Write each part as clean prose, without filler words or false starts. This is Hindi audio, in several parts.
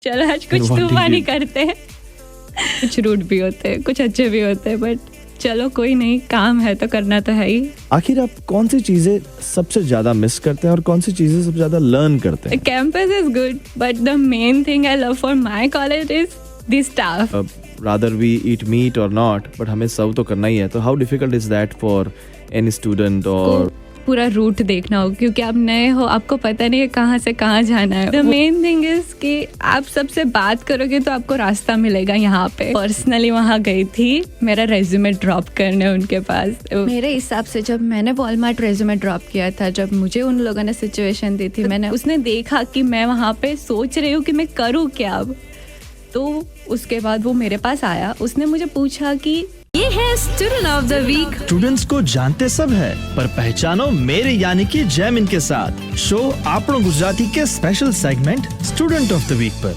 चलो आज कुछ तूफानी करते हैं। कुछ रूड भी होते हैं, कुछ अच्छे भी होते हैं, बट चलो कोई नहीं, काम है तो करना तो है ही। आखिर आप कौन सी चीजें सबसे ज्यादा मिस करते हैं और कौन सी चीजें सबसे ज्यादा लर्न करते हैं? Campus is good, but the main thing I love for my college is the staff. Rather we eat meat और नॉट, बट हमें सर्व तो करना ही है। तो how difficult is that for any student? और पूरा रूट देखना हो, क्योंकि आप नए हो, आपको पता नहीं है कहाँ से कहाँ जाना है। द मेन थिंग इज कि आप सबसे बात करोगे तो आपको रास्ता मिलेगा। यहाँ पे पर्सनली वहाँ गई थी मेरा रेज्यूमे ड्रॉप करने उनके पास। मेरे हिसाब से जब मैंने वॉलमार्ट रेज्यूमे ड्रॉप किया था, जब मुझे उन लोगों ने सिचुएशन दी थी, उसने देखा कि मैं वहाँ पे सोच रही हूँ कि मैं करूँ क्या अब। तो उसके बाद वो मेरे पास आया, उसने मुझे पूछा कि ये है student of the week. Students को जानते सब है, पर पहचानो मेरे यानी कि जैमिन के साथ शो आपनो गुजराती के special segment student of the week पर।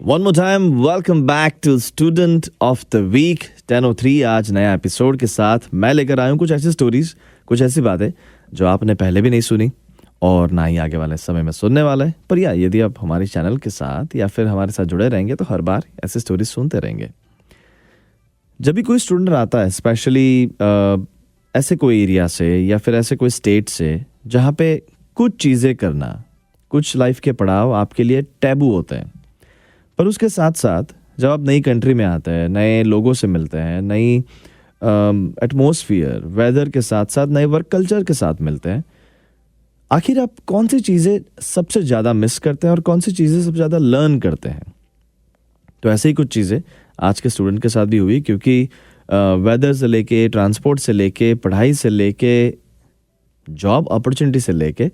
One more time, welcome back to student of the week 1003। आज नया एपिसोड के साथ मैं लेकर आया हूँ कुछ ऐसी स्टोरीज, कुछ ऐसी बातें जो आपने पहले भी नहीं सुनी और ना ही आगे वाले समय में सुनने वाला है। पर यदि आप हमारे चैनल के साथ या फिर हमारे साथ जुड़े रहेंगे तो हर बार ऐसी स्टोरीज सुनते रहेंगे। जब भी कोई स्टूडेंट आता है, स्पेशली ऐसे कोई एरिया से या फिर ऐसे कोई स्टेट से जहाँ पे कुछ चीज़ें करना, कुछ लाइफ के पड़ाव आपके लिए टैबू होते हैं, पर उसके साथ साथ जब आप नई कंट्री में आते हैं, नए लोगों से मिलते हैं, नई एटमॉस्फेयर, वेदर के साथ साथ नए वर्क कल्चर के साथ मिलते हैं, आखिर आप कौन सी चीज़ें सबसे ज़्यादा मिस करते हैं और कौन सी चीज़ें सबसे ज़्यादा लर्न करते हैं? तो ऐसे ही कुछ चीज़ें आज के स्टूडेंट के साथ भी हुई, क्योंकि वेदर से लेके, ट्रांसपोर्ट से लेके, पढ़ाई से लेके, जॉब अपॉर्चुनिटी से लेके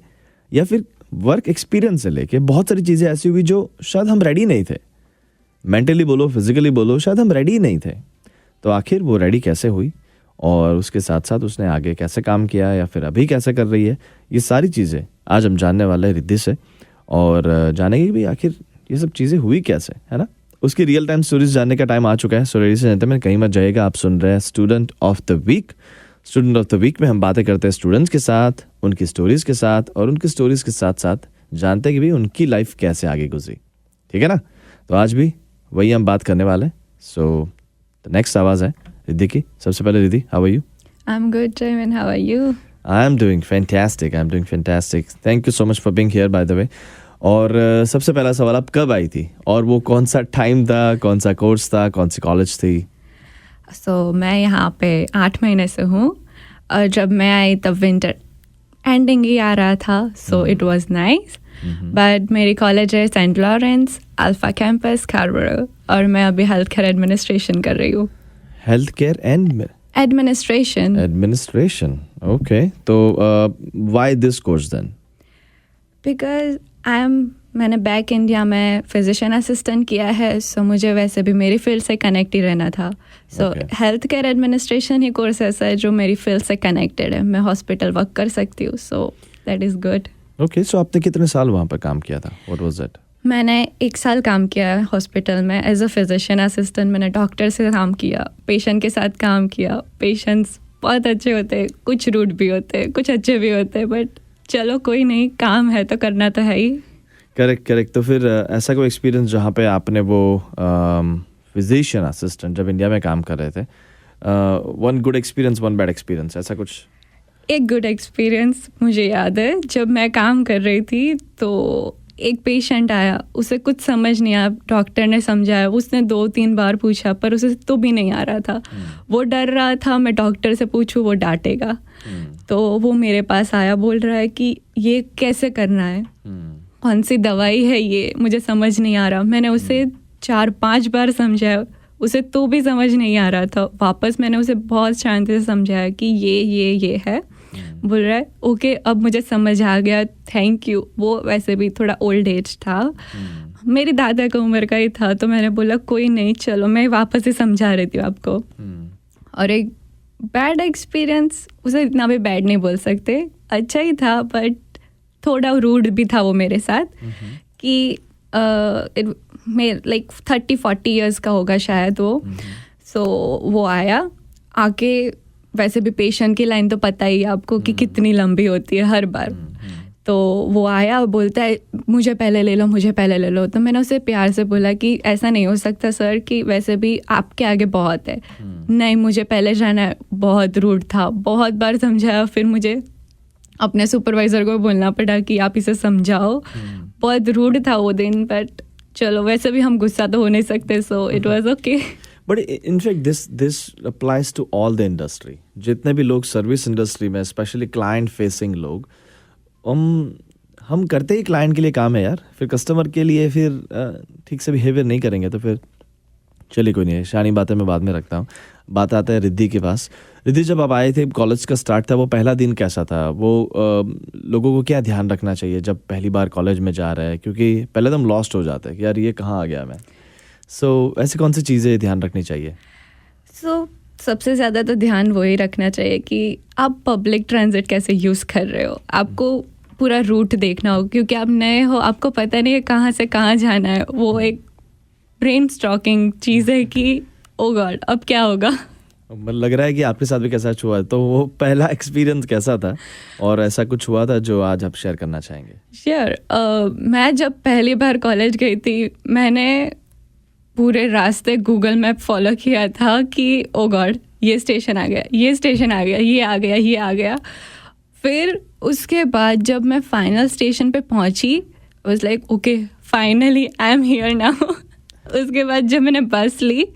या फिर वर्क एक्सपीरियंस से लेके बहुत सारी चीज़ें ऐसी हुई जो शायद हम रेडी नहीं थे। मेंटली बोलो, फिजिकली बोलो, शायद हम रेडी नहीं थे। तो आखिर वो रेडी कैसे हुई और उसके साथ साथ उसने आगे कैसे काम किया या फिर अभी कैसे कर रही है, ये सारी चीज़ें आज हम जानने वाले हैं रिद्धि से, और जानेंगे कि भाई आखिर ये सब चीज़ें हुई कैसे, है ना। उसकी रियल टाइम स्टोरीज जानने का टाइम आ चुका है। सो लेडीज एंड जेंटलमैन, कहीं मत जाइएगा, आप सुन रहे हैं student of the week. Student of the week में हम बातें करते हैं स्टूडेंट्स के साथ, उनकी स्टोरीज के साथ, और उनकी स्टोरीज के साथ साथ जानते हैं कि भाई उनकी लाइफ कैसे आगे गुजरी। ठीक है ना। तो आज भी वही हम बात करने वाले हैं। सो द नेक्स्ट आवाज़ है रिद्धि की। सबसे पहले Riddhi, how are you? I am good Jaimin, how are you? I am doing fantastic. Thank you so much for being here by the way. और सबसे पहला सवाल, आप कब आई थी और वो कौन सा टाइम था, कौन सा कोर्स था, कौन सी कॉलेज थी? मैं यहाँ पे 8 महीने से हूँ, और जब मैं आई तब विंटर एंडिंग ही आ रहा था, so it was nice. But मेरी कॉलेज है Saint Lawrence Alpha campus Scarborough, और मैं अभी हेल्थ केयर एडमिनिस्ट्रेशन कर रही हूँ। Health care and administration, okay. तो why this course then? Because मैंने बैक इंडिया में फिजिशियन असिस्टेंट किया है, सो मुझे वैसे भी मेरी फील्ड से कनेक्ट ही रहना था। सो हेल्थ केयर एडमिनिस्ट्रेशन ही कोर्स ऐसा है जो मेरी फील्ड से कनेक्टेड है, मैं हॉस्पिटल वर्क कर सकती हूँ, so that is good. Okay, so आपने कितने साल वहाँ पर काम किया था? What was that? मैंने 1 साल काम किया है हॉस्पिटल में एज अ फिजिशियन असिस्टेंट। मैंने डॉक्टर से काम किया, पेशेंट के साथ काम किया। पेशेंट्स बहुत अच्छे होते हैं, कुछ रूड भी होते हैं, कुछ अच्छे भी होते हैं, बट चलो कोई नहीं, काम है तो करना तो है ही। करेक्ट। तो फिर ऐसा कोई एक्सपीरियंस जहाँ पे आपने वो फिजिशियन असिस्टेंट जब इंडिया में काम कर रहे थे, one good experience, one bad experience, ऐसा कुछ? एक गुड एक्सपीरियंस मुझे याद है, जब मैं काम कर रही थी तो एक पेशेंट आया, उसे कुछ समझ नहीं आया, डॉक्टर ने समझाया, उसने 2-3 बार पूछा पर उसे तो भी नहीं आ रहा था। वो डर रहा था मैं डॉक्टर से पूछूं वो डांटेगा, तो वो मेरे पास आया, बोल रहा है कि ये कैसे करना है, कौन सी दवाई है ये, मुझे समझ नहीं आ रहा। मैंने उसे 4-5 बार समझाया, उसे तो भी समझ नहीं आ रहा था। वापस मैंने उसे बहुत शांति से समझाया कि ये है। बोल रहा है ओके, अब मुझे समझ आ गया, थैंक यू। वो वैसे भी थोड़ा ओल्ड एज था, मेरी दादा का उम्र का ही था, तो मैंने बोला कोई नहीं, चलो मैं वापस ही समझा रही थी आपको। और एक बैड एक्सपीरियंस, उसे इतना भी बैड नहीं बोल सकते, अच्छा ही था, बट थोड़ा रूड भी था वो मेरे साथ। कि लाइक 30-40 ईयर्स का होगा शायद वो। सो वो आया, आके, वैसे भी पेशेंट की लाइन तो पता ही है आपको कि कितनी लंबी होती है हर बार। तो वो आया और बोलता है मुझे पहले ले लो, मुझे पहले ले लो। तो मैंने उसे प्यार से बोला कि ऐसा नहीं हो सकता सर, कि वैसे भी आपके आगे बहुत है। नहीं, मुझे पहले जाना है। बहुत रूड था, बहुत बार समझाया, फिर मुझे अपने सुपरवाइज़र को बोलना पड़ा कि आप इसे समझाओ। बहुत रूड था वो दिन, बट चलो वैसे भी हम गुस्सा तो हो नहीं सकते, so it was okay. But in fact this applies to all the industry. जितने भी लोग सर्विस इंडस्ट्री में, स्पेशली क्लाइंट फेसिंग लोग, हम करते ही क्लाइंट के लिए काम है यार, फिर कस्टमर के लिए फिर ठीक से बिहेवियर नहीं करेंगे तो फिर चलिए कोई नहीं है, शानी बातें मैं बाद में रखता हूँ। बात आता है रिद्धि के पास। रिद्धि, जब आप आए थे, कॉलेज का स्टार्ट था, वो पहला दिन कैसा था? वो लोगों को क्या ध्यान रखना चाहिए जब पहली बार कॉलेज में जा रहे हैं? क्योंकि पहले तो हम लॉस्ट हो जाते हैं कि यार ये कहाँ आ गया मैं। सो ऐसी कौन सी चीज़ें ध्यान रखनी चाहिए? सबसे ज़्यादा तो ध्यान वही रखना चाहिए कि आप पब्लिक ट्रांजिट कैसे यूज़ कर रहे हो। आपको पूरा रूट देखना हो, क्योंकि आप नए हो, आपको पता नहीं है कहाँ से कहाँ जाना है। वो एक ब्रेन स्टॉकिंग चीज़ है कि ओ गॉड अब क्या होगा। लग रहा है कि आपके साथ भी कैसा हुआ, तो वो पहला एक्सपीरियंस कैसा था और ऐसा कुछ हुआ था जो आज आप शेयर करना चाहेंगे? श्योर। मैं जब पहली बार कॉलेज गई थी, मैंने पूरे रास्ते गूगल मैप फॉलो किया था कि ओ गॉड ये स्टेशन आ गया, ये स्टेशन आ गया, ये आ गया, ये आ गया। फिर उसके बाद जब मैं फाइनल स्टेशन पे पहुंची, was like okay finally I am here now. उसके बाद जब मैंने बस ली,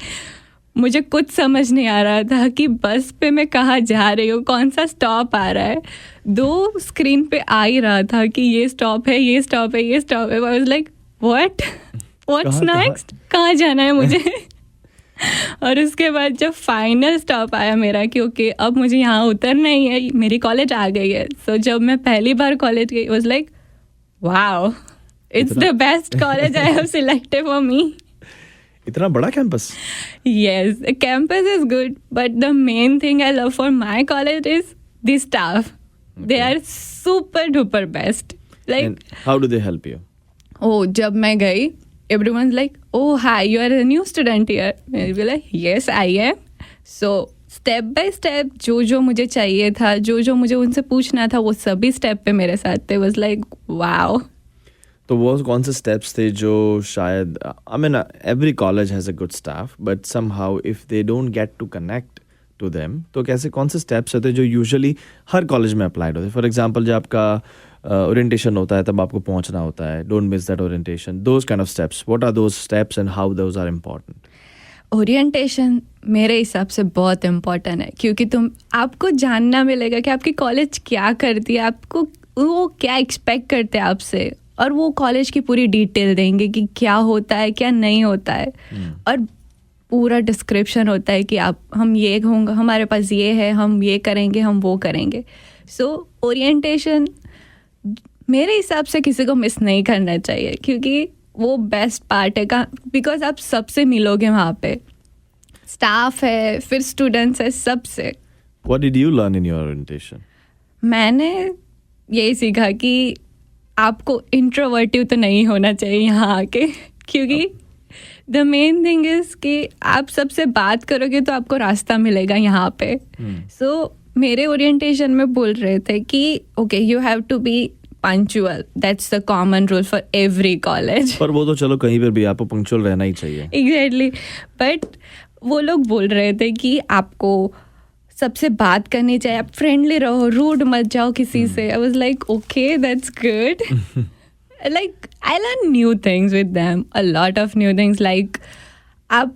मुझे कुछ समझ नहीं आ रहा था कि बस पे मैं कहाँ जा रही हूँ, कौन सा स्टॉप आ रहा है। 2 स्क्रीन पे आ ही रहा था कि ये स्टॉप है, ये स्टॉप है, ये स्टॉप है। I was like what's next, कहाँ जाना है मुझे। और उसके बाद जब फाइनल स्टॉप आया मेरा कि ओके अब मुझे यहाँ उतरना ही है, मेरी कॉलेज आ गई है। सो जब मैं पहली बार कॉलेज गई, was like wow, it's the best college I have selected for me. इतना बड़ा campus? Yes, the campus is good, but the main thing I love for my college is the staff. They are super duper best. Like, And how do they help you? oh, जब मैं गई, everyone's like, oh hi, you are a new student here. I'll be like, yes, I am. So step by step जो मुझे चाहिए था, जो मुझे उनसे पूछना था, वो सभी स्टेप पे मेरे साथ थे। Was like, wow. तो वो कौन से स्टेप्स थे जो शायद, I mean every college has a good staff, but somehow if they don't get to connect to them, तो कैसे कौन से स्टेप्स होते हैं जो यूजुअली हर कॉलेज में अप्लाइड होते हैं? फॉर एग्जांपल, जब आपका ओरिएंटेशन होता है तब आपको पहुंचना होता है, don't miss that orientation, those kind of steps, what are those steps and how those are important? Orientation मेरे हिसाब से बहुत इम्पोर्टेंट है, क्योंकि आपको जानना मिलेगा कि आपकी कॉलेज क्या करती है, आपको वो क्या एक्सपेक्ट करते हैं आपसे, और वो कॉलेज की पूरी डिटेल देंगे कि क्या होता है, क्या नहीं होता है। और पूरा डिस्क्रिप्शन होता है कि हम ये होंगे, हमारे पास ये है, हम ये करेंगे, हम वो करेंगे। सो ओरिएंटेशन मेरे हिसाब से किसी को मिस नहीं करना चाहिए, क्योंकि वो बेस्ट पार्ट है, बिकॉज आप सबसे मिलोगे वहाँ पे, स्टाफ है, फिर स्टूडेंट्स है, सबसे। What did you learn in your orientation? मैंने यही सीखा कि आपको इंट्रोवर्टिव तो नहीं होना चाहिए यहाँ आके, क्योंकि द मेन थिंग इज कि आप सबसे बात करोगे तो आपको रास्ता मिलेगा यहाँ पे। सो मेरे ओरिएंटेशन में बोल रहे थे कि okay you have to be punctual, that's the common rule for every college. पर वो तो चलो कहीं पर भी आपको पंक्चुअल रहना ही चाहिए। एग्जैक्टली, बट वो लोग बोल रहे थे कि आपको सबसे बात करनी चाहिए, आप फ्रेंडली रहो, रूड मत जाओ किसी से। I was like okay that's good. Like I learn new things with them, a lot of new things. Like आप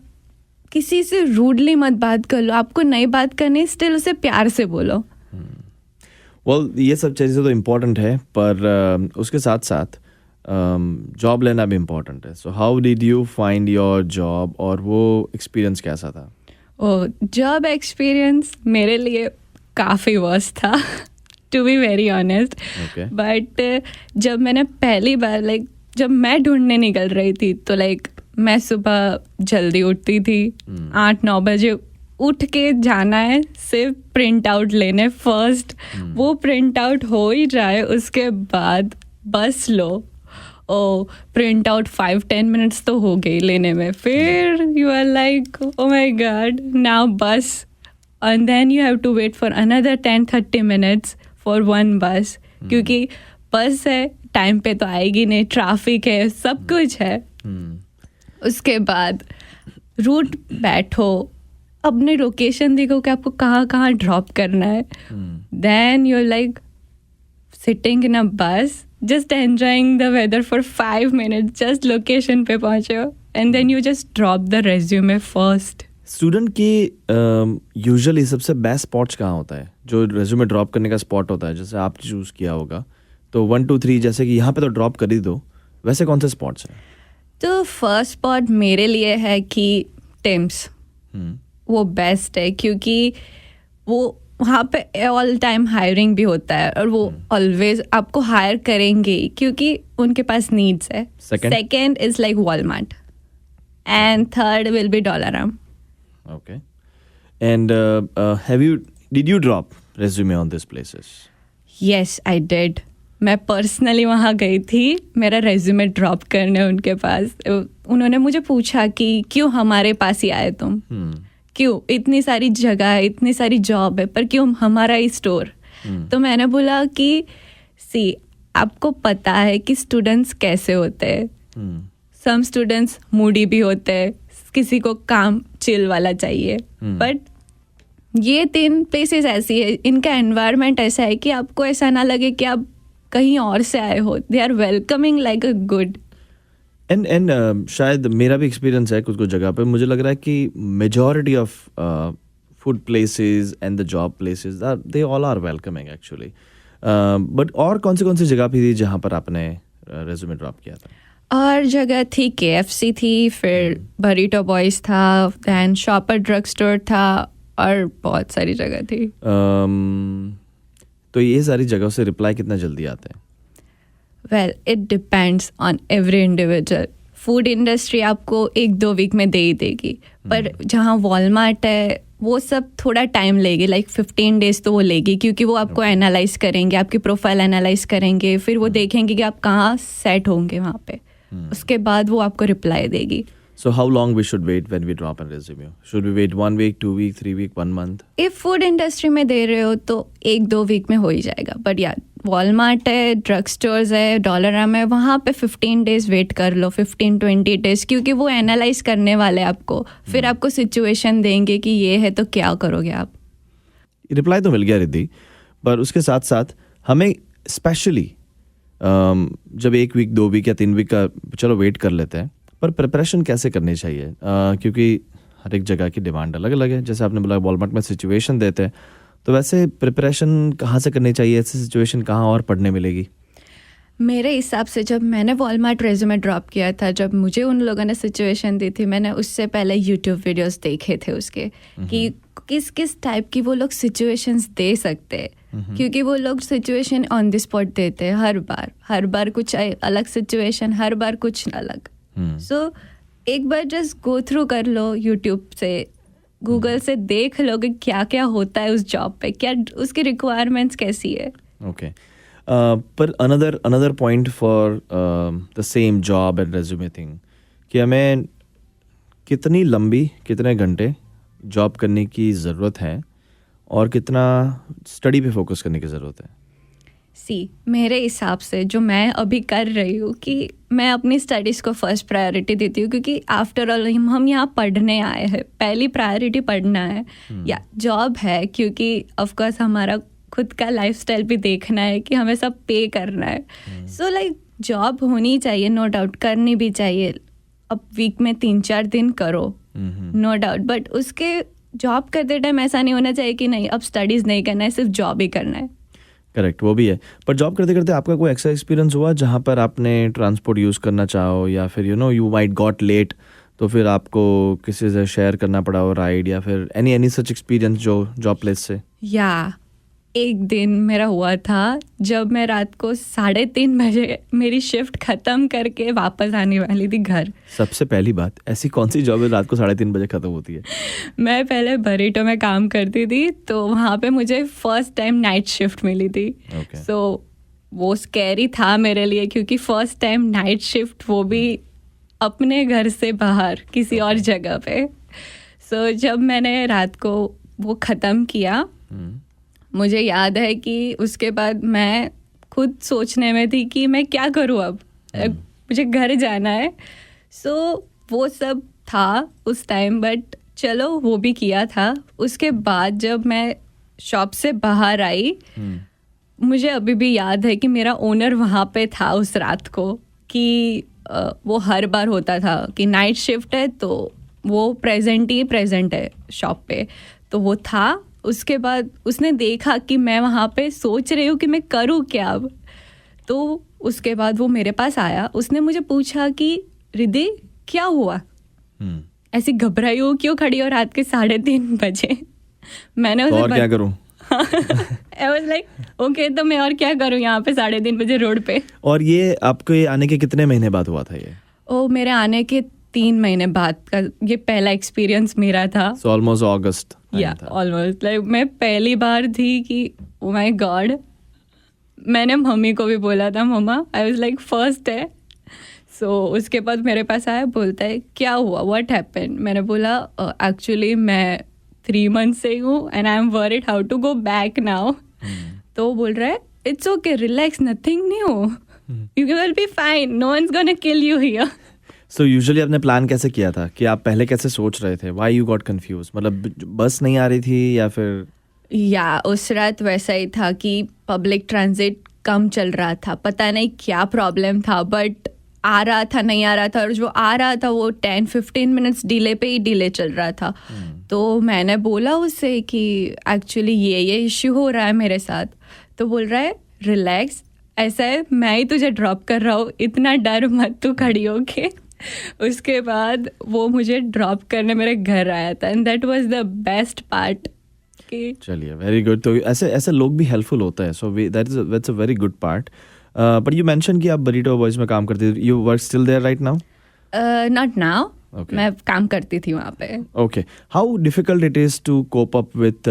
किसी से रूडली मत बात कर लो, आपको नई बात करनी, स्टिल उसे प्यार से बोलो। वेल ये सब चीज़ें तो इम्पोर्टेंट है, पर उसके साथ साथ जॉब लेना भी इम्पोर्टेंट है। So how did you find your job, और वो एक्सपीरियंस कैसा था? जॉब एक्सपीरियंस मेरे लिए काफ़ी वर्स्ट था, to be very honest. But जब मैंने पहली बार जब मैं ढूंढने निकल रही थी, तो मैं सुबह जल्दी उठती थी, 8-9 बजे उठ के जाना है सिर्फ प्रिंट आउट लेने फर्स्ट। वो प्रिंट आउट हो ही जाए, उसके बाद बस लो। प्रिंट आउट 5-10 मिनट्स तो हो गई लेने में, फिर you are like oh my god now bus, and then you have to wait for another 10-30 minutes for one bus, क्योंकि बस है टाइम पे तो आएगी नहीं, ट्रैफिक है, सब कुछ है। उसके बाद रूट बैठो, अपने लोकेशन देखो कि आपको कहाँ कहाँ ड्रॉप करना है, then you like sitting in a bus just enjoying the weather for 5 minutes, just location पे पहुंचे हो and then you just drop the resume first. Student की यूजुअली सबसे बेस्ट स्पॉट्स कहाँ होता है, जो रेज्यूमे ड्रॉप करने का स्पॉट होता है, जैसे आप चूज़ किया होगा तो 1 2 3 जैसे कि यहाँ पे तो ड्रॉप कर ही दो, वैसे कौन से स्पॉट्स हैं? तो फर्स्ट स्पॉट मेरे लिए है कि टिम्स, वो बेस्ट है क्योंकि वो वहाँ पे ऑल टाइम हायरिंग भी होता है और वो ऑलवेज आपको हायर करेंगे क्योंकि उनके पास नीड्स है। Second is like Walmart and third will be Dollarama. Okay. And did you drop resume on these places? Yes, I did. मैं पर्सनली वहाँ गई थी मेरा रेज्यूमे ड्रॉप करने उनके पास। उन्होंने मुझे पूछा कि क्यों हमारे पास ही आए तुम, क्यों इतनी सारी जगह है, इतनी सारी जॉब है, पर क्यों हमारा ही स्टोर? तो मैंने बोला कि आपको पता है कि स्टूडेंट्स कैसे होते हैं, सम स्टूडेंट्स मूडी भी होते हैं, किसी को काम चिल वाला चाहिए, बट ये 3 प्लेसेस ऐसी है, इनका एनवायरनमेंट ऐसा है कि आपको ऐसा ना लगे कि आप कहीं और से आए हो। They are welcoming like a good. And शायद मेरा भी एक्सपीरियंस है कुछ कुछ जगह पे, मुझे लग रहा है कि majority of food places and the job places they all are welcoming actually. But और कौन सी जगह भी थी जहाँ पर आपने रेज्यूमे ड्रॉप किया था? और जगह थी KFC थी, फिर बरीटो बॉयज था, दैन शॉपर ड्रग स्टोर था और बहुत सारी जगह थी। तो ये सारी जगहों से रिप्लाई कितना जल्दी आते हैं? Well it depends on every individual. Food industry आपको 1-2 वीक में दे ही देगी, पर जहाँ वॉलमार्ट है वो सब थोड़ा टाइम लेगी, लाइक 15 डेज तो वो लेगी क्योंकि वो आपको एनालाइज करेंगे, आपकी प्रोफाइल एनालाइज करेंगे, फिर वो देखेंगे कि आप कहाँ सेट होंगे वहाँ पे, उसके बाद वो आपको रिप्लाई देगी। So how long we should wait when we drop a resume? Should we wait 1 week, 2 week, 3 week, 1 month? If food industry में दे रहे हो तो 1-2 वीक में हो ही जाएगा, बट यार वॉलमार्ट है, ड्रग स्टोर्स है, डॉलरम है, वहाँ पे 15 डेज वेट कर लो, 15-20 डेज, क्योंकि वो एनालाइज करने वाले आपको, फिर आपको सिचुएशन देंगे कि ये है तो क्या करोगे आप। रिप्लाई तो मिल गया रिद्धि, पर उसके साथ साथ हमें स्पेशली जब 1 वीक 2 वीक या 3 वीक का चलो वेट कर लेते हैं, पर प्रिपरेशन कैसे करनी चाहिए? क्योंकि हर एक जगह की डिमांड अलग अलग है। जैसे आपने बोला वॉलमार्ट में सिचुएशन देते हैं, तो वैसे प्रिपरेशन कहाँ से करनी चाहिए? ऐसी सिचुएशन कहाँ और पढ़ने मिलेगी? मेरे हिसाब से जब मैंने वॉलमार्ट रेज्यूमे ड्रॉप किया था, जब मुझे उन लोगों ने सिचुएशन दी थी, मैंने उससे पहले यूट्यूब वीडियोस देखे थे उसके कि किस किस टाइप की वो लोग सिचुएशंस दे सकते हैं, क्योंकि वो लोग सिचुएशन ऑन द स्पॉट देते हैं हर बार कुछ अलग सिचुएशन, हर बार कुछ अलग। सो एक बार जस्ट गो थ्रू कर लो, यूट्यूब से गूगल से देख लो कि क्या क्या होता है उस जॉब पे, क्या उसकी रिक्वायरमेंट्स कैसी है। ओके, पर another point for the same job and resume thing, कि हमें कितनी लंबी, कितने घंटे जॉब करने की ज़रूरत है और कितना स्टडी पे फोकस करने की ज़रूरत है? मेरे हिसाब से जो मैं अभी कर रही हूँ कि मैं अपनी स्टडीज़ को फर्स्ट प्रायोरिटी देती हूँ, क्योंकि आफ्टर ऑल हम यहाँ पढ़ने आए हैं, पहली प्रायोरिटी पढ़ना है या जॉब है, क्योंकि ऑफकोर्स हमारा खुद का लाइफस्टाइल भी देखना है कि हमें सब पे करना है। सो लाइक जॉब होनी चाहिए, नो डाउट करनी भी चाहिए। अब वीक में 3-4 दिन करो, नो डाउट, बट उसके जॉब करते टाइम ऐसा नहीं होना चाहिए कि नहीं अब स्टडीज़ नहीं करना है, सिर्फ जॉब ही करना है। करेक्ट, वो भी है। पर जॉब करते करते आपका कोई ऐसा एक्सपीरियंस हुआ जहाँ पर आपने ट्रांसपोर्ट यूज़ करना चाहो, या फिर यू माइट गॉट लेट, तो फिर आपको किसी से शेयर करना पड़ा हो राइड, या फिर एनी सच एक्सपीरियंस जो जॉब प्लेस से? या एक दिन मेरा हुआ था जब मैं रात को 3:30 बजे मेरी शिफ्ट ख़त्म करके वापस आने वाली थी घर। सबसे पहली बात, ऐसी कौन सी जॉब है रात को 3:30 बजे ख़त्म होती है? मैं पहले बरीटो में काम करती थी, तो वहाँ पे मुझे फर्स्ट टाइम नाइट शिफ्ट मिली थी। सो वो स्कैरी था मेरे लिए, क्योंकि फर्स्ट टाइम नाइट शिफ्ट, वो भी अपने घर से बाहर किसी और जगह पे। सो जब मैंने रात को वो ख़त्म किया, मुझे याद है कि उसके बाद मैं खुद सोचने में थी कि मैं क्या करूँ अब, मुझे घर जाना है. सो वो सब था उस टाइम, बट चलो वो भी किया था. उसके बाद जब मैं शॉप से बाहर आई, मुझे अभी भी याद है कि मेरा ओनर वहाँ पे था उस रात को, कि वो हर बार होता था कि नाइट शिफ्ट है तो वो प्रेजेंट है शॉप पे, तो वो था. उसके बाद उसने देखा कि मैं वहाँ पे सोच रही हूँ कि मैं करूँ क्या अब, तो उसके बाद वो मेरे पास आया. उसने मुझे पूछा कि रिद्धि क्या हुआ, ऐसी घबराई हो क्यों खड़ी हो रात के 3:30 बजे. मैंने उसे और क्या करूँ. I was like, okay, तो मैं और क्या करूँ यहाँ पे 3:30 बजे रोड पे. और ये आपके आने के कितने महीने बाद हुआ था ये? मेरे आने के 3 महीने बाद का ये पहला एक्सपीरियंस मेरा था. So almost August. या ऑलमोस्ट लाइक मैं पहली बार थी कि ओ माय गॉड. मैंने मम्मी को भी बोला था, मम्मा आई वाज लाइक फर्स्ट है. सो उसके बाद मेरे पास आया, बोलता है क्या हुआ, व्हाट हैपेंड. मैंने बोला एक्चुअली मैं 3 मंथ से हूँ and I am worried how to go back now. तो वो बोल रहा है it's okay, relax, nothing new, you will be fine, no one's gonna kill you here. So usually आपने प्लान कैसे किया था, कि आप पहले कैसे सोच रहे थे, व्हाई यू गॉट कंफ्यूज, मतलब बस नहीं आ रही थी या फिर? या उस रात वैसा ही था कि पब्लिक ट्रांजिट कम चल रहा था, पता नहीं क्या प्रॉब्लम था, बट आ रहा था नहीं आ रहा था, और जो आ रहा था वो 10-15 मिनट्स डिले पे ही डिले चल रहा था. तो मैंने बोला उससे कि एक्चुअली ये इश्यू हो रहा है मेरे साथ. तो बोल रहा है रिलैक्स, ऐसा है मैं ही तुझे ड्रॉप कर रहा हूँ, इतना डर मत तू खड़ी होके. उसके बाद वो मुझे ड्रॉप करने मेरे घर आया था and that was the best part. चलिए वेरी गुड. तो ऐसे लोग भी हेल्पफुल होते हैं, so that's a very good part. But you mention कि आप बरीटो बॉयज में काम करते थे, you work still there right now? Not now. मैं काम करती थी वहाँ पे. Okay. How difficult it is to cope up with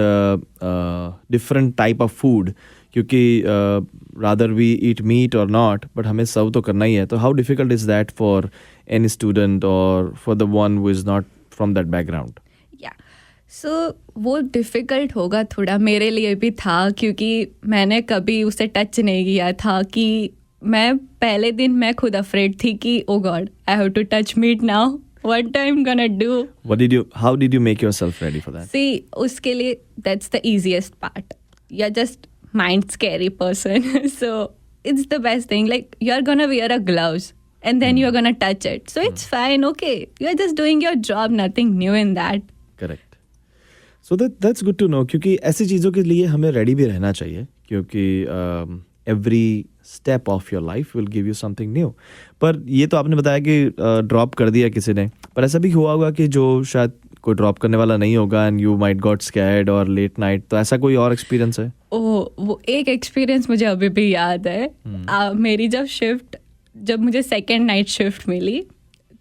different type of food, क्योंकि रादर वी ईट मीट और नॉट, बट हमें सर्व तो करना ही है. तो how difficult is that for any student और for the one who is not from that background? So वो डिफ़िकल्ट होगा थोड़ा, मेरे लिए भी था, क्योंकि मैंने कभी उसे टच नहीं किया था. कि मैं पहले दिन मैं खुद अफ्रेड थी कि oh god I have to touch meat now, what I am gonna do. How did you make yourself ready for that? See उसके लिए that's the easiest part. You are just mind scary person, so it's the best thing. Like you are gonna wear a gloves and then you're gonna touch it, so it's fine, okay, you're just doing your job, nothing new in that. Correct. So that's good to know, क्योंकि ऐसी चीज़ों के लिए हमें रेडी भी रहना चाहिए, क्योंकि every step of your life will give you something new. पर ये तो आपने बताया कि ड्रॉप कर दिया किसी ने, पर ऐसा भी हुआ होगा कि जो शायद कोई ड्रॉप करने वाला नहीं होगा and you might got scared और लेट नाइट, तो ऐसा कोई और एक्सपीरियंस है? वो एक एक्सपीरियंस मुझे अभी भी याद है. मेरी जब मुझे सेकेंड नाइट शिफ्ट मिली,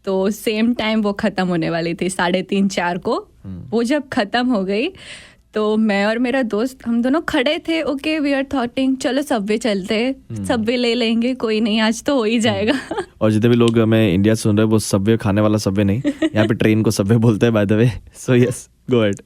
तो सेम टाइम वो ख़त्म होने वाली थी 3:30-4 को. वो जब ख़त्म हो गई तो मैं और मेरा दोस्त हम दोनों खड़े थे. ओके, वी आर थॉटिंग चलो सबवे चलते, सबवे ले लेंगे, कोई नहीं आज तो हो ही जाएगा. और जितने भी लोग हमें इंडिया से सुन रहे हैं वो सबवे खाने वाला सबवे नहीं, यहाँ पे ट्रेन को सबवे बोलते हैं bye the way. So yes, go ahead.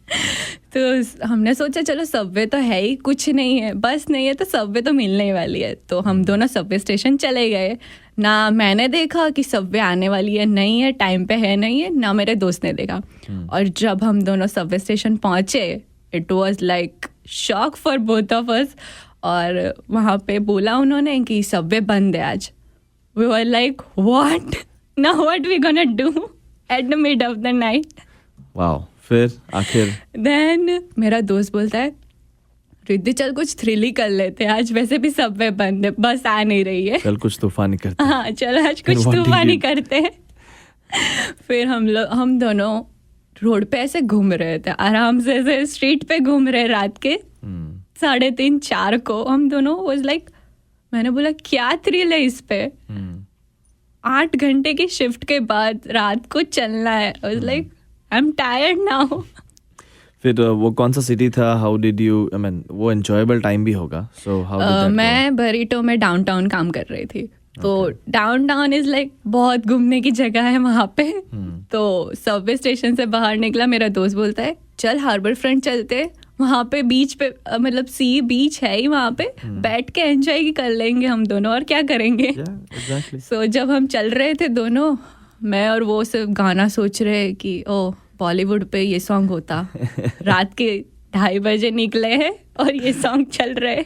तो हमने सोचा चलो सबवे तो है ही, कुछ नहीं है, बस नहीं है तो सबवे तो मिलने ही वाली है. तो हम दोनों सबवे स्टेशन चले गए. ना मैंने देखा कि सबवे आने वाली है, नहीं है, टाइम पे है नहीं है, ना मेरे दोस्त ने देखा. और जब हम दोनों सबवे स्टेशन पहुंचे, it was like shock for both of us. और वहाँ पे बोला उन्होंने कि सबवे बंद है आज. We were like what, now what we gonna do at the mid of the night. Wow. फिर आखिर देन मेरा दोस्त बोलता है रिद्धि चल कुछ थ्रिल ही कर लेते हैं, आज वैसे भी सबवे बंद है, बस आ नहीं रही है, चल कुछ तूफानी करते हैं. हाँ चलो आज कुछ तूफानी करते हैं. फिर हम दोनों रोड पे ऐसे घूम रहे थे, आराम से ऐसे स्ट्रीट पे घूम रहे रात के 3:30-4 को. हम दोनों वाज लाइक, मैंने बोला क्या थ्रिल है इस पे, 8 घंटे की शिफ्ट के बाद रात को चलना है. Was like I am tired now. फिर वो कौन सा सिटी था, how did you, I mean वो एंजॉयबल टाइम भी होगा, so how did that go? मैं बरीटो में डाउनटाउन काम कर रही थी. तो डाउनटाउन इज लाइक बहुत घूमने की जगह है वहाँ पे. तो सबवे स्टेशन से बाहर निकला, मेरा दोस्त बोलता है चल हार्बर फ्रंट चलते. वहाँ पे बीच पे मतलब बीच है ही वहाँ पे, बैठ के एंजॉय कर लेंगे हम दोनों, और क्या करेंगे. एग्जैक्टली. सो जब हम चल रहे थे दोनों, मैं और वो सिर्फ गाना सोच रहे कि ओ बॉलीवुड पे ये सॉन्ग होता. रात के 2:30 बजे निकले हैं और ये सॉन्ग चल रहे.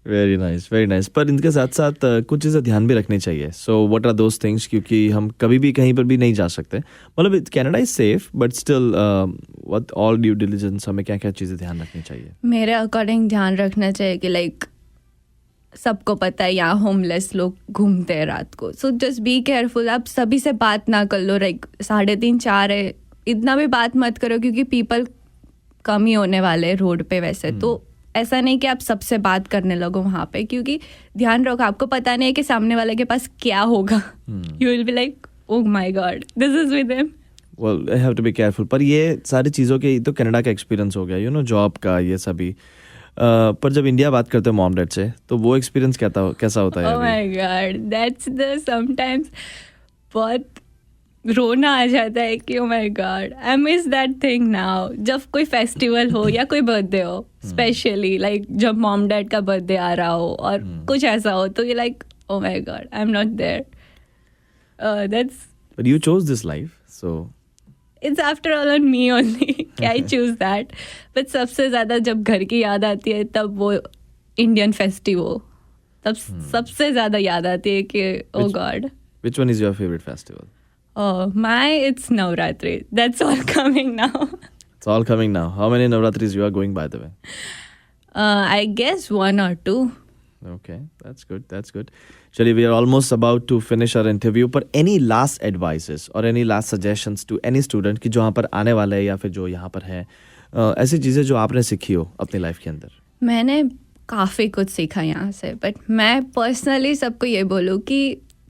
Very nice, very nice. पर इनके साथ साथ कुछ चीज़ें ध्यान भी रखनी चाहिए. So what are those things, क्योंकि हम कभी भी कहीं पर भी नहीं जा सकते. मतलब Canada is safe but still what all due diligence, हमें क्या क्या चीज़ें ध्यान रखनी चाहिए? मेरे अकॉर्डिंग ध्यान रखना चाहिए कि लाइक सबको पता है यहाँ होमलेस लोग घूमते हैं रात को. So just be careful. आप सभी से बात ना कर लो. लाइक 3:30 4 है, इतना भी बात मत करो, क्योंकि पीपल कम ही होने वाले रोड पे वैसे. तो ऐसा नहीं कि आप सबसे बात करने लगो वहाँ पे, क्योंकि ध्यान रखो आपको पता नहीं है कि सामने वाले के पास क्या होगा. You will be like oh my God this is with him. Well I have to be careful. पर ये सारी चीज़ों के तो कनाडा का एक्सपीरियंस हो गया, यू नो, जॉब का ये सभी. पर जब इंडिया बात करते हैं मॉम डैड से, तो वो एक्सपीरियंस कैसा होता है? Oh my God that's the sometimes बहुत रोना आ जाता है कि oh my God I miss that thing now. जब कोई फेस्टिवल हो या कोई बर्थडे हो, स्पेशली लाइक जब मॉम डैड का बर्थडे आ रहा हो और कुछ ऐसा हो, तो ये like oh my God I am not there. That's but you chose this life, so it's after all on me only कि आई चूज दैट. बट सबसे ज़्यादा जब घर की याद आती है, तब वो इंडियन फेस्टिव हो, तब सबसे ज़्यादा याद आती है कि oh god. Which one is your favourite festival? Oh, it's Navratri. That's all coming now. It's all coming now. How many Navratris you are going, by the way? I guess 1 or 2. Okay, that's good. That's good. Chali, we are almost about to finish our interview. But any last advices or any last suggestions to any student कि जो यहाँ पर आने वाला है या फिर जो यहाँ पर है, ऐसी चीज़ें जो आपने सीखी हो अपनी लाइफ के अंदर? मैंने काफ़ी कुछ सीखा यहाँ से, बट मैं पर्सनली सबको ये बोलूँ कि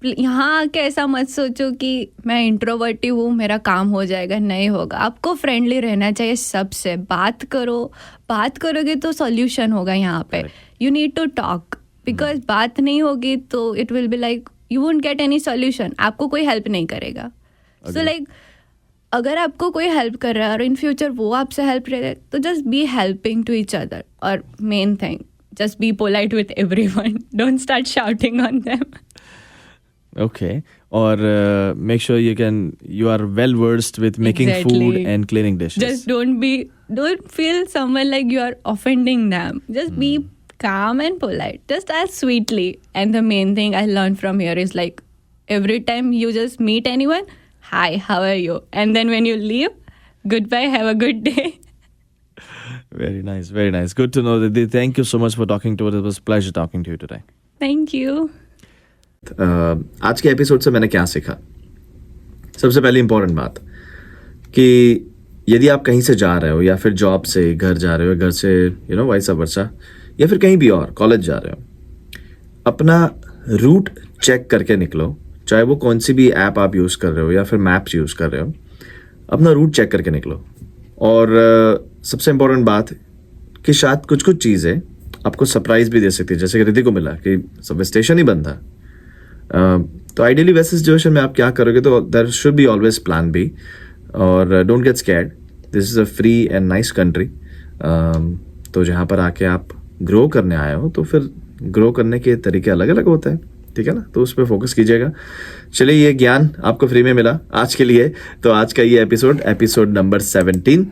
यहाँ आके ऐसा मत सोचो कि मैं इंट्रोवर्टिव हूँ, मेरा काम हो जाएगा. नहीं होगा. आपको फ्रेंडली रहना चाहिए, सबसे बात करो. बात करोगे तो सॉल्यूशन होगा यहाँ पे. You need to talk, because बात नहीं होगी तो it will be like you won't get any solution. आपको कोई हेल्प नहीं करेगा. सो लाइक अगर आपको कोई हेल्प कर रहा है और इन फ्यूचर वो आपसे हेल्प रहे हैं, तो just be helping to each other. और main thing, just be polite with everyone. Don't start shouting on them. Okay, or make sure you are well versed with making food and cleaning dishes. Just don't feel someone like you are offending them. Just be calm and polite. Just ask sweetly. And the main thing I learned from here is like every time you just meet anyone, hi, how are you? And then when you leave, goodbye, have a good day. Very nice, very nice. Good to know, Didi. Thank you so much for talking to us. It was a pleasure talking to you today. Thank you. आज के एपिसोड से मैंने क्या सीखा? सबसे पहली इंपॉर्टेंट बात कि यदि आप कहीं से जा रहे हो या फिर जॉब से घर जा रहे हो, घर से यू नो वाइस वर्सा, या फिर कहीं भी और कॉलेज जा रहे हो, अपना रूट चेक करके निकलो. चाहे वो कौन सी भी ऐप आप यूज़ कर रहे हो या फिर मैप्स यूज़ कर रहे हो, अपना रूट चेक करके निकलो. और सबसे इम्पोर्टेंट बात कि शायद कुछ कुछ चीज़ें आपको सरप्राइज भी दे सकती है, जैसे कि रिद्धि को मिला कि सबवे स्टेशन ही बंद था. तो आइडियली वैसे सिचुएशन में आप क्या करोगे, तो there should be always plan B. और don't get scared. This is a free and nice country. तो जहाँ पर आके आप ग्रो करने आए हो, तो फिर ग्रो करने के तरीके अलग अलग होते हैं, ठीक है ना. तो उस पर फोकस कीजिएगा. चलिए, ये ज्ञान आपको फ्री में मिला आज के लिए. तो आज का ये एपिसोड नंबर 17,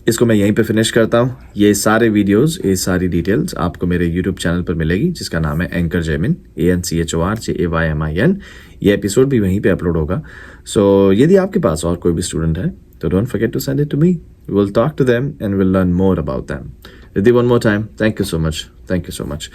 इसको मैं यहीं पे फिनिश करता हूँ. ये सारे वीडियोस, ये सारी डिटेल्स आपको मेरे यूट्यूब चैनल पर मिलेगी, जिसका नाम है एंकर जयमिन, ANCHORJAYMIN. ये एपिसोड भी वहीं पे अपलोड होगा. सो यदि आपके पास और कोई भी स्टूडेंट है, तो don't forget to send it to me. We will talk to them and will learn more about them. One more time, thank you so much.